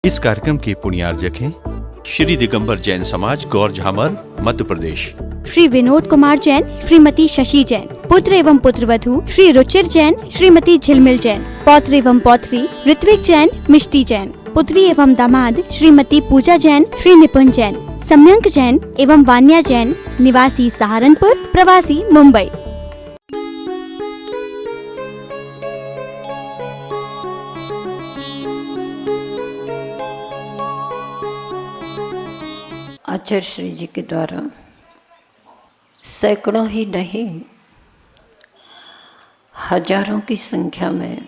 इस कार्यक्रम के पुण्यार्जक हैं श्री दिगंबर जैन समाज गौर झामर मध्य प्रदेश। श्री विनोद कुमार जैन, श्रीमती शशि जैन, पुत्र एवं पुत्रवधू श्री रुचिर जैन, श्रीमती झिलमिल जैन, पौत्र एवं पौत्री ऋत्विक जैन, मिष्टी जैन, पुत्री एवं दामाद श्रीमती पूजा जैन, श्री निपुण जैन, सम्यंक जैन एवं वान्या जैन, निवासी सहारनपुर, प्रवासी मुंबई। आचार्य श्री जी के द्वारा सैकड़ों ही नहीं हजारों की संख्या में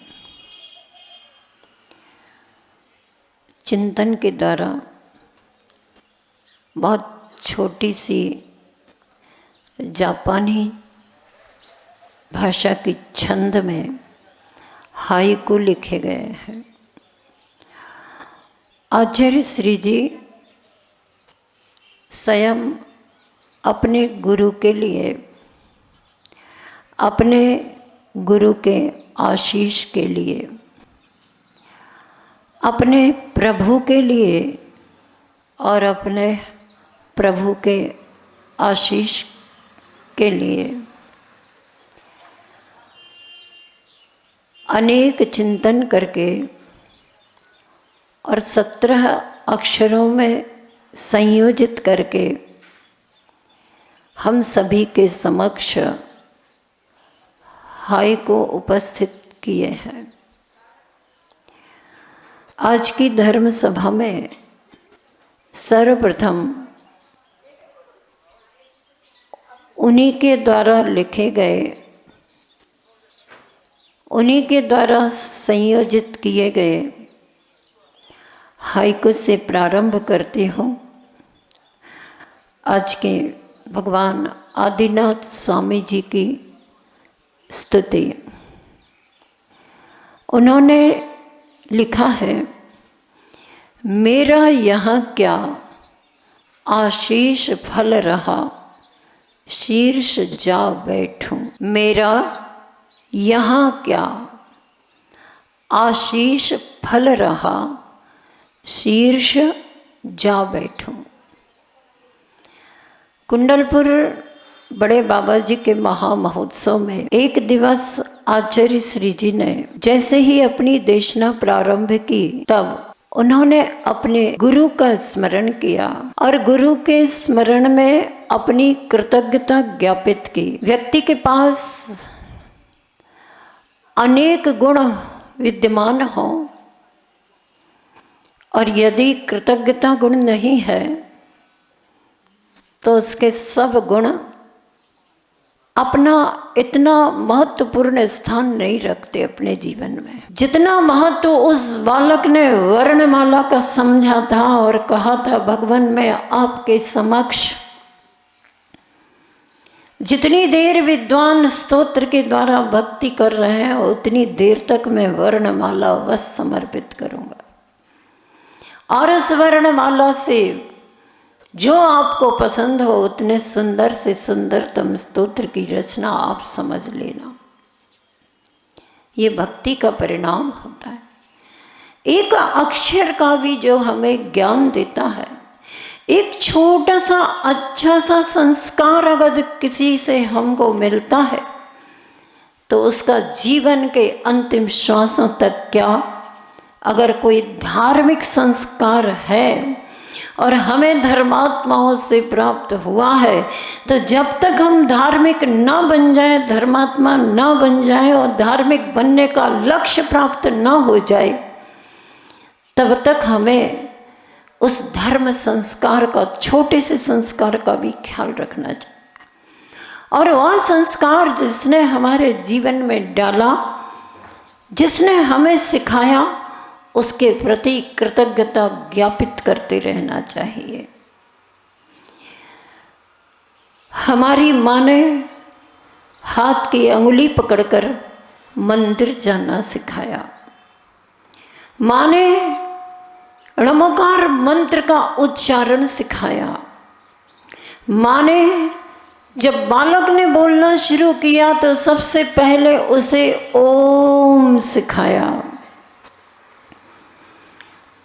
चिंतन के द्वारा बहुत छोटी सी जापानी भाषा की छंद में हाइकू लिखे गए हैं। आचार्य श्री जी स्वयं अपने गुरु के लिए, अपने गुरु के आशीष के लिए, अपने प्रभु के लिए और अपने प्रभु के आशीष के लिए अनेक चिंतन करके और 17 अक्षरों में संयोजित करके हम सभी के समक्ष हाय को उपस्थित किए हैं। आज की धर्म सभा में सर्वप्रथम उन्हीं के द्वारा लिखे गए, उन्हीं के द्वारा संयोजित किए गए हाइकू से प्रारंभ करती हूँ। आज के भगवान आदिनाथ स्वामी जी की स्तुति। उन्होंने लिखा है, मेरा यहाँ क्या आशीष फल रहा, शीर्ष जा बैठूं। मेरा यहाँ क्या आशीष फल रहा, शीर्ष जा बैठूं। कुंडलपुर बड़े बाबा जी के महामहोत्सव में एक दिवस आचार्य श्री जी ने जैसे ही अपनी देशना प्रारंभ की, तब उन्होंने अपने गुरु का स्मरण किया और गुरु के स्मरण में अपनी कृतज्ञता ज्ञापित की। व्यक्ति के पास अनेक गुण विद्यमान हों और यदि कृतज्ञता गुण नहीं है तो उसके सब गुण अपना इतना महत्वपूर्ण स्थान नहीं रखते अपने जीवन में। जितना महत्व उस बालक ने वर्णमाला का समझा था और कहा था, भगवान मैं आपके समक्ष, जितनी देर विद्वान स्तोत्र के द्वारा भक्ति कर रहे हैं उतनी देर तक मैं वर्णमाला बस समर्पित करूंगा और उस वर्णमाला से जो आपको पसंद हो उतने सुंदर से सुंदरतम स्तोत्र की रचना आप समझ लेना। ये भक्ति का परिणाम होता है। एक अक्षर का भी जो हमें ज्ञान देता है, एक छोटा सा अच्छा सा संस्कार अगर किसी से हमको मिलता है तो उसका जीवन के अंतिम श्वासों तक क्या, अगर कोई धार्मिक संस्कार है और हमें धर्मात्माओं से प्राप्त हुआ है, तो जब तक हम धार्मिक ना बन जाए, धर्मात्मा ना बन जाए और धार्मिक बनने का लक्ष्य प्राप्त ना हो जाए, तब तक हमें उस धर्म संस्कार का, छोटे से संस्कार का भी ख्याल रखना चाहिए। और वह संस्कार जिसने हमारे जीवन में डाला, जिसने हमें सिखाया, उसके प्रति कृतज्ञता ज्ञापित करते रहना चाहिए। हमारी माँ ने हाथ की अंगुली पकड़कर मंदिर जाना सिखाया। माँ ने णमकार मंत्र का उच्चारण सिखाया। माँ ने जब बालक ने बोलना शुरू किया तो सबसे पहले उसे ओम सिखाया।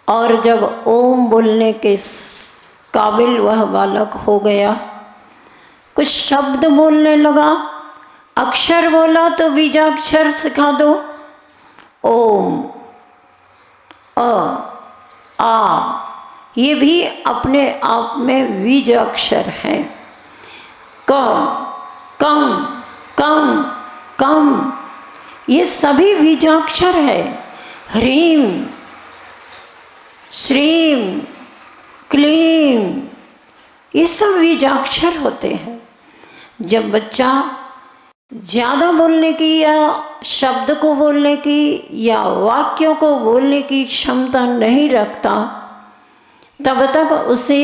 और जब ओम बोलने के काबिल वह बालक हो गया, कुछ शब्द बोलने लगा, अक्षर बोला तो बीजाक्षर सिखा दो। ओम, अ, आ, ये भी अपने आप में बीज अक्षर हैं। क, कम, कम, कम, ये सभी बीजाक्षर है। ह्रीम, श्रीम, क्लीम, ये सब बीजाक्षर होते हैं। जब बच्चा ज़्यादा बोलने की या शब्द को बोलने की या वाक्यों को बोलने की क्षमता नहीं रखता, तब तक उसे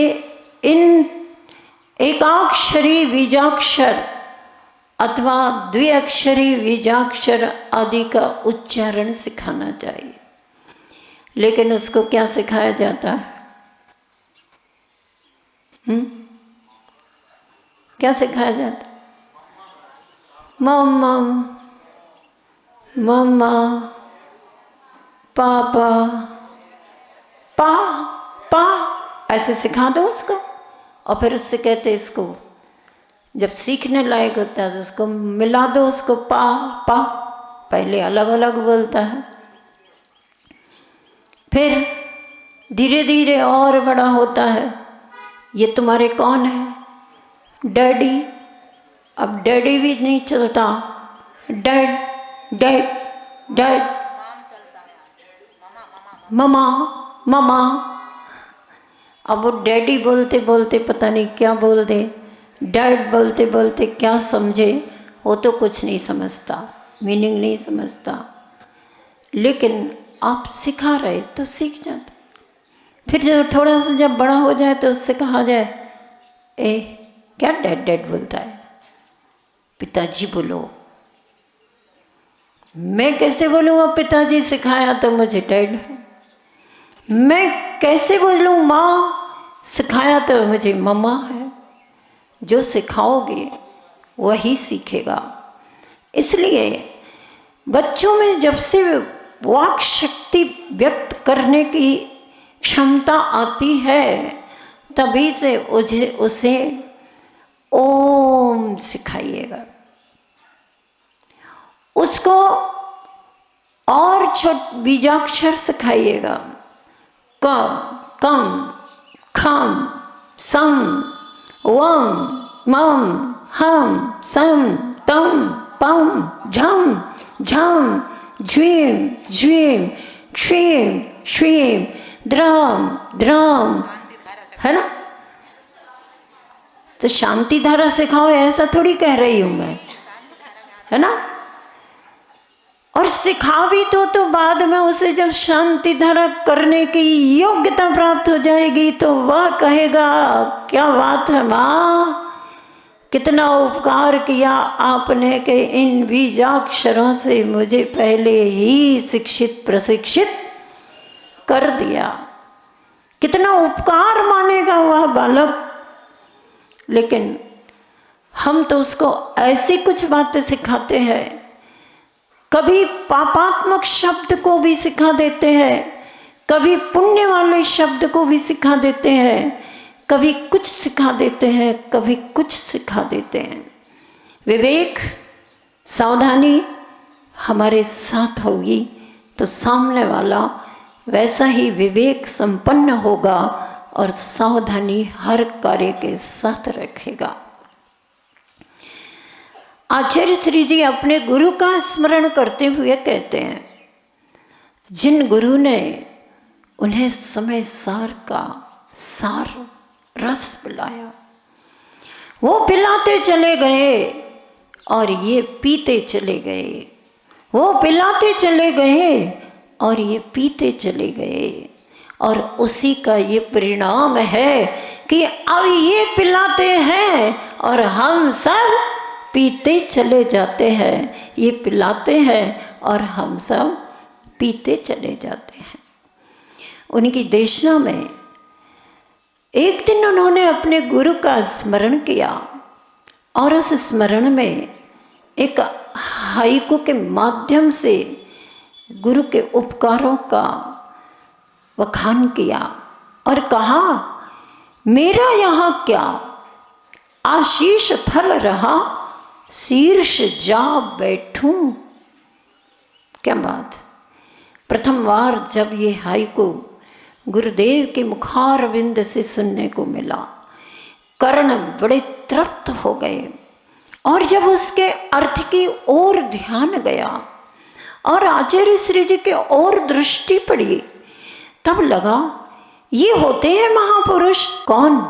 इन एकाक्षरी बीजाक्षर अथवा द्विअक्षरी बीजाक्षर आदि का उच्चारण सिखाना चाहिए। लेकिन उसको क्या सिखाया जाता है? क्या सिखाया जाता है? मम्मा, मम्मा, पापा, पा, पा, ऐसे सिखा दो उसको। और फिर उससे कहते इसको जब सीखने लायक होता है तो उसको मिला दो, उसको पा, पा, पहले अलग अलग बोलता है, फिर धीरे धीरे और बड़ा होता है। ये तुम्हारे कौन है? डैडी। अब डैडी भी नहीं चलता, dad, dad, dad, mama, mama. अब वो डैडी बोलते बोलते पता नहीं क्या बोल दे, डैड बोलते बोलते क्या समझे, वो तो कुछ नहीं समझता, मीनिंग नहीं समझता। लेकिन आप सिखा रहे तो सीख जाता। फिर जब थोड़ा सा जब बड़ा हो जाए तो उससे कहा जाए, ए क्या डैड डैड बोलता है? पिताजी बोलो। मैं कैसे बोलूँगा पिताजी सिखाया तो मुझे डैड है। मैं कैसे बोलूँ माँ सिखाया तो मुझे मम्मा है। जो सिखाओगे वही सीखेगा। इसलिए बच्चों में जब से वाक शक्ति व्यक्त करने की क्षमता आती है तभी से उसे ओम सिखाइएगा। उसको और बीजाक्षर सिखाइएगा। क, कम, खम, सम, वम, मम, हम, सम, तम, पम, झम, झम, झ्वीम, झ्वीम, क्षीम, श्रीम, द्राम, द्राम, है ना? तो शांति धारा सिखाओ ऐसा थोड़ी कह रही हूं मैं, है ना? और सिखा भी तो बाद में उसे जब शांति धारा करने की योग्यता प्राप्त हो जाएगी तो वह कहेगा क्या बात है माँ, कितना उपकार किया आपने कि इन बीजाक्षरों से मुझे पहले ही शिक्षित प्रशिक्षित कर दिया। कितना उपकार मानेगा वह बालक। लेकिन हम तो उसको ऐसी कुछ बातें सिखाते हैं, कभी पापात्मक शब्द को भी सिखा देते हैं, कभी पुण्य वाले शब्द को भी सिखा देते हैं, कभी कुछ सिखा देते हैं, कभी कुछ सिखा देते हैं। विवेक, सावधानी हमारे साथ होगी तो सामने वाला वैसा ही विवेक संपन्न होगा और सावधानी हर कार्य के साथ रखेगा। आचार्य श्री जी अपने गुरु का स्मरण करते हुए कहते हैं, जिन गुरु ने उन्हें समय सार का सार रस पिलाया, वो पिलाते चले गए और ये पीते चले गए, वो पिलाते चले गए और ये पीते चले गए। और उसी का ये परिणाम है कि अब ये पिलाते हैं और हम सब पीते चले जाते हैं। ये पिलाते हैं और हम सब पीते चले जाते हैं। उनकी देशना में एक दिन उन्होंने अपने गुरु का स्मरण किया और उस स्मरण में एक हाइकू के माध्यम से गुरु के उपकारों का बखान किया और कहा, मेरा यहाँ क्या आशीष फल रहा, शीर्ष जा बैठूं। क्या बात। प्रथम बार जब ये हाइकू गुरुदेव के मुखारविंद से सुनने को मिला, कर्ण बड़े तृप्त हो गए और जब उसके अर्थ की ओर ध्यान गया और आचार्य श्री जी के ओर दृष्टि पड़ी, तब लगा ये होते हैं महापुरुष। कौन?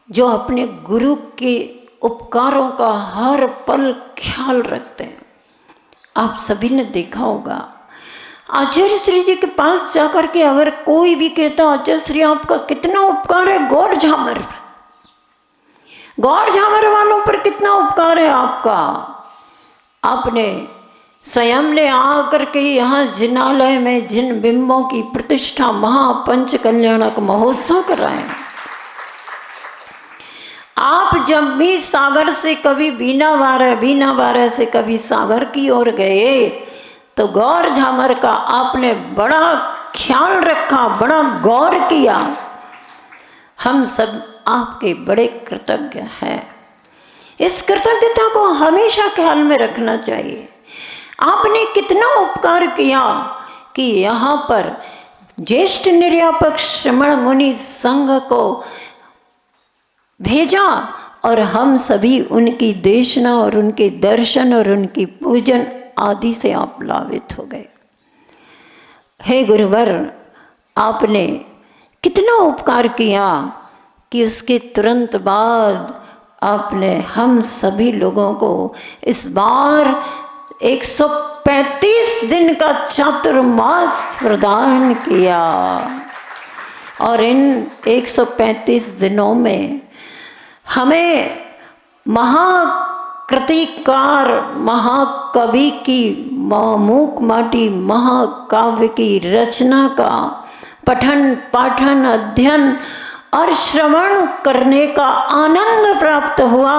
जो अपने गुरु के उपकारों का हर पल ख्याल रखते हैं। आप सभी ने देखा होगा, आचार्य श्री जी के पास जाकर के अगर कोई भी कहता, आचार्य श्री आपका कितना उपकार है गौर झामर वालों पर कितना उपकार है आपका, आपने स्वयं ने आकर के यहाँ जिनालय में जिन बिंबों की प्रतिष्ठा महापंच कल्याणक महोत्सव कराए। आप जब भी सागर से कभी बीना बारह से कभी सागर की ओर गए तो गौर झामर का आपने बड़ा ख्याल रखा, बड़ा गौर किया। हम सब आपके बड़े कृतज्ञ हैं। इस कृतज्ञता को हमेशा ख्याल में रखना चाहिए। आपने कितना उपकार किया कि यहाँ पर ज्येष्ठ निर्यापक श्रमण मुनि संघ को भेजा और हम सभी उनकी देशना और उनके दर्शन और उनकी पूजन आदि से आप लाभित हो गए। हे गुरुवर, आपने कितना उपकार किया कि उसके तुरंत बाद आपने हम सभी लोगों को इस बार 135 दिन का चातुर्मास प्रदान किया और इन 135 दिनों में हमें महाकृतिकार महाकवि की मूक माटी महाकाव्य की रचना का पठन पाठन अध्ययन और श्रवण करने का आनंद प्राप्त हुआ।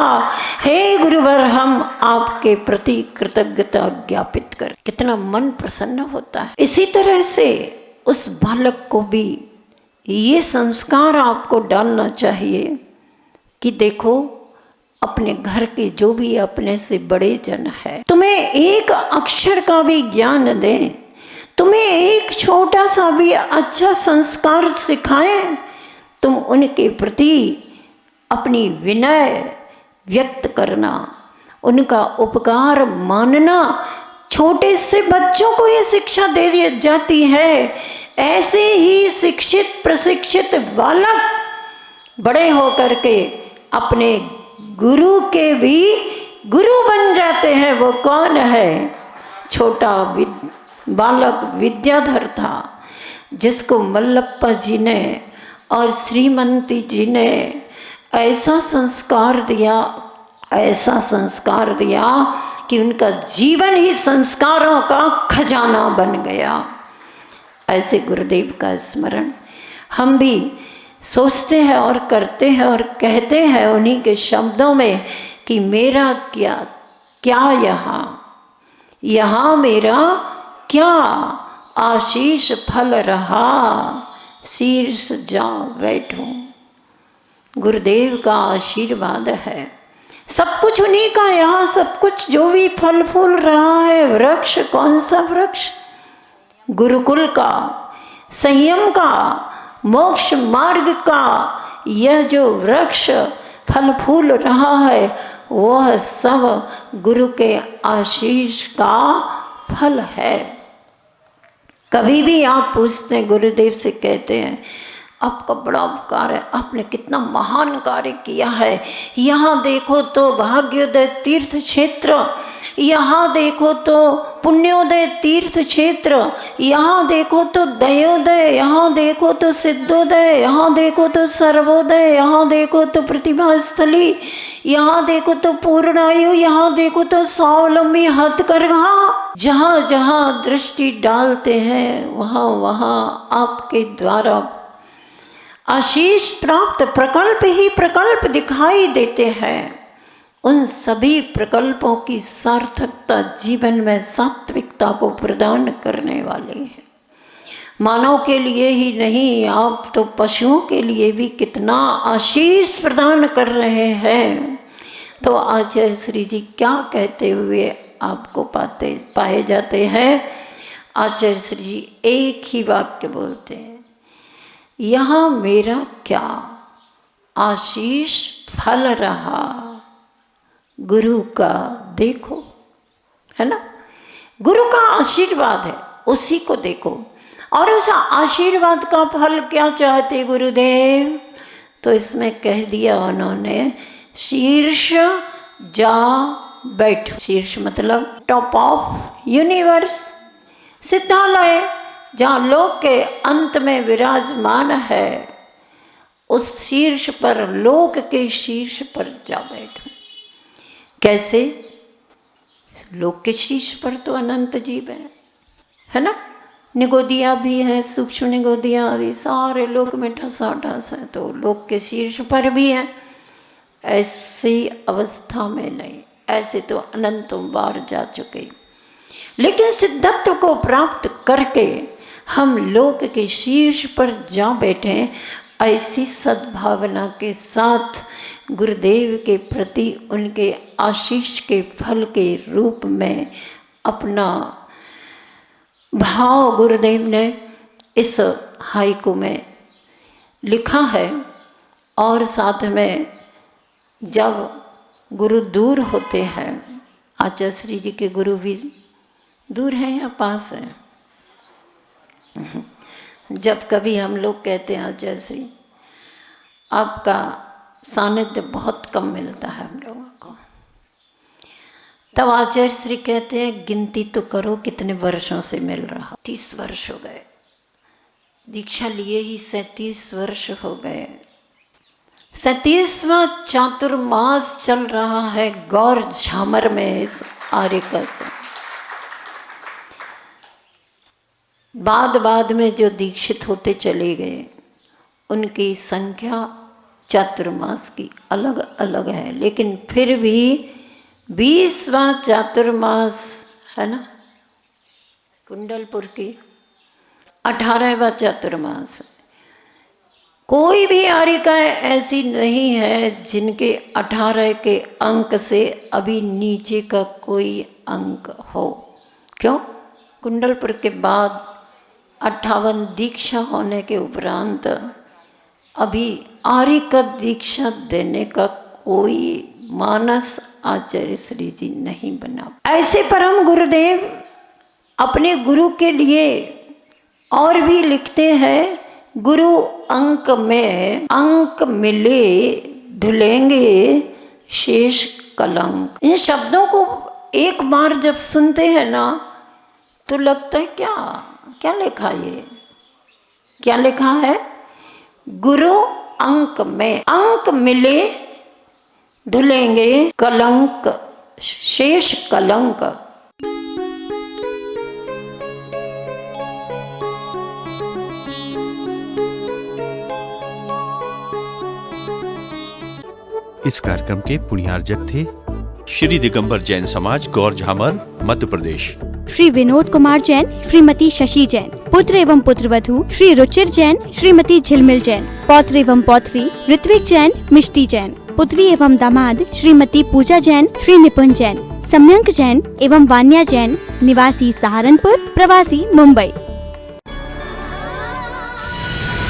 हे गुरुवर, हम आपके प्रति कृतज्ञता ज्ञापित कर, कितना मन प्रसन्न होता है। इसी तरह से उस बालक को भी ये संस्कार आपको डालना चाहिए कि देखो, अपने घर के जो भी अपने से बड़े जन है, तुम्हें एक अक्षर का भी ज्ञान दें, तुम्हें एक छोटा सा भी अच्छा संस्कार सिखाएं, तुम उनके प्रति अपनी विनय व्यक्त करना, उनका उपकार मानना। छोटे से बच्चों को ये शिक्षा दे दी जाती है। ऐसे ही शिक्षित प्रशिक्षित बालक बड़े होकर के अपने गुरु के भी गुरु बन जाते हैं। वो कौन है? छोटा बालक विद्याधर था, जिसको मल्लप्पा जी ने और श्रीमंती जी ने ऐसा संस्कार दिया कि उनका जीवन ही संस्कारों का खजाना बन गया। ऐसे गुरुदेव का स्मरण हम भी सोचते हैं और करते हैं और कहते हैं उन्हीं के शब्दों में कि मेरा क्या यहाँ मेरा क्या आशीष फल रहा, शीर्ष जा बैठूं। गुरुदेव का आशीर्वाद है, सब कुछ उन्हीं का। यहाँ सब कुछ जो भी फल फूल रहा है, वृक्ष कौन सा वृक्ष? गुरुकुल का, संयम का, मोक्ष मार्ग का यह जो वृक्ष फल फूल रहा है, वह सब गुरु के आशीष का फल है। कभी भी आप पूछते हैं, गुरुदेव से कहते हैं, आपका बड़ा उपकार है, आपने कितना महान कार्य किया है। यहाँ देखो तो भाग्योदय तीर्थ क्षेत्र, यहाँ देखो तो पुण्योदय तीर्थ क्षेत्र, यहाँ देखो तो दयोदय, यहाँ देखो तो सिद्धोदय, यहाँ देखो तो सर्वोदय, यहाँ देखो तो प्रतिभा स्थली, यहाँ देखो तो पूर्णायु, यहाँ देखो तो स्वावलंबी हथकरघा। जहाँ जहाँ दृष्टि डालते हैं वहाँ वहाँ आपके द्वारा आशीष प्राप्त प्रकल्प ही प्रकल्प दिखाई देते हैं। उन सभी प्रकल्पों की सार्थकता जीवन में सात्विकता को प्रदान करने वाले हैं। मानव के लिए ही नहीं, आप तो पशुओं के लिए भी कितना आशीष प्रदान कर रहे हैं। तो आचार्य श्री जी क्या कहते हुए आपको पाए जाते हैं? आचार्य श्री जी एक ही वाक्य बोलते हैं, यहाँ मेरा क्या आशीष फल रहा, गुरु का देखो, है ना। गुरु का आशीर्वाद है, उसी को देखो। और उस आशीर्वाद का फल क्या चाहते गुरुदेव? तो इसमें कह दिया उन्होंने, शीर्ष जा बैठ। शीर्ष मतलब टॉप ऑफ यूनिवर्स, सिद्धालय जहाँ लोक के अंत में विराजमान है, उस शीर्ष पर, लोक के शीर्ष पर जा बैठो। कैसे? लोक के शीर्ष पर तो अनंत जीव है ना। निगोदिया भी है, सूक्ष्म निगोदिया आदि सारे लोक में ठसाठस है, तो लोक के शीर्ष पर भी है। ऐसी अवस्था में नहीं, ऐसे तो अनंतों बार जा चुके। लेकिन सिद्धत्व को प्राप्त करके हम लोक के शीर्ष पर जा बैठे, ऐसी सद्भावना के साथ गुरुदेव के प्रति उनके आशीष के फल के रूप में अपना भाव गुरुदेव ने इस हाइकू में लिखा है। और साथ में जब गुरु दूर होते हैं, आचार्य श्री जी के गुरु भी दूर हैं या पास हैं? जब कभी हम लोग कहते हैं आचार्य श्री आपका सानिध्य बहुत कम मिलता है हम लोगों को, तब आचार्य श्री कहते हैं गिनती तो करो कितने वर्षों से मिल रहा। 30 वर्ष हो गए, दीक्षा लिए ही 37 वर्ष हो गए। 37वां चातुर्मास चल रहा है गौर झामर में इस आर्यका से। बाद में जो दीक्षित होते चले गए, उनकी संख्या चातुर्मास की अलग अलग है, लेकिन फिर भी 20वां चातुर्मास है ना, कुंडलपुर की 18वां चातुर्मास। कोई भी आर्यिका ऐसी नहीं है जिनके 18 के अंक से अभी नीचे का कोई अंक हो। क्यों? कुंडलपुर के बाद 58 दीक्षा होने के उपरांत अभी आर्यिका दीक्षा देने का कोई मानस आचार्य श्री जी नहीं बना। ऐसे परम गुरुदेव अपने गुरु के लिए और भी लिखते हैं, गुरु अंक में अंक मिले धुलेंगे शेष कलंक। इन शब्दों को एक बार जब सुनते हैं ना, तो लगता है क्या लिखा, ये क्या लिखा है? गुरु अंक में अंक मिले धुलेंगे कलंक शेष कलंक। इस कार्यक्रम के पुण्यार्जक थे श्री दिगंबर जैन समाज गौर झामर मध्य प्रदेश। श्री विनोद कुमार जैन, श्रीमती शशि जैन। पुत्र एवं पुत्रवधू श्री रुचिर जैन, श्रीमती झिलमिल जैन। पौत्र एवं पौत्री ऋत्विक जैन, मिष्टी जैन। पुत्री एवं दामाद श्रीमती पूजा जैन, श्री निपुण जैन। सम्यंक जैन एवं वान्या जैन, निवासी सहारनपुर, प्रवासी मुंबई।